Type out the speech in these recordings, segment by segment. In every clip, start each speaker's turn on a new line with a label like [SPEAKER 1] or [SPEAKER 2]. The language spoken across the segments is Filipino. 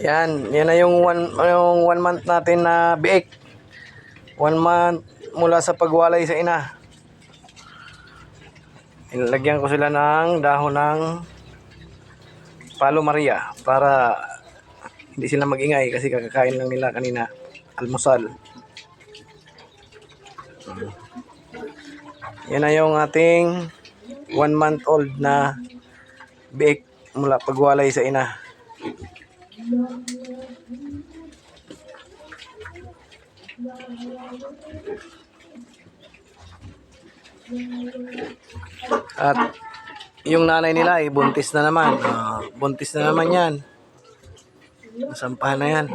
[SPEAKER 1] Yan na yung one month natin na biik. 1 month mula sa pagwalay sa ina. Ilagyan ko sila ng dahon ng Palo Maria para hindi sila magingay kasi kakakain lang nila kanina almusal. Yan na yung ating 1 month old na biik mula pagwalay sa ina. At yung nanay nila ay buntis na naman. Buntis na naman yan. Sampahan na yan.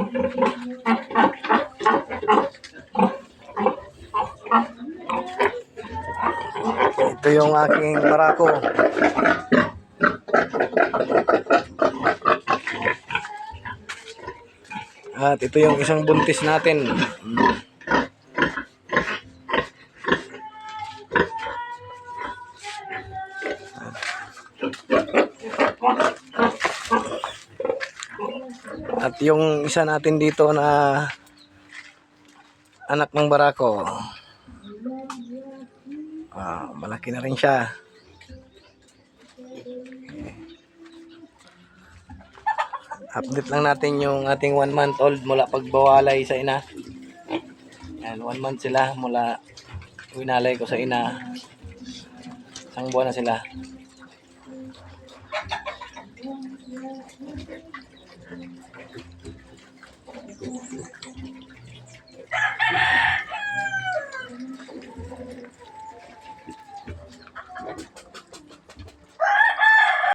[SPEAKER 1] Ito yung aking barako. At ito yung isang buntis natin. At yung isa natin dito na anak ng barako. Malaki na rin siya. Update lang natin yung ating 1 month old mula pagbawalay sa ina. Yan, 1 month sila mula winalay ko sa ina. Isang buwan na sila.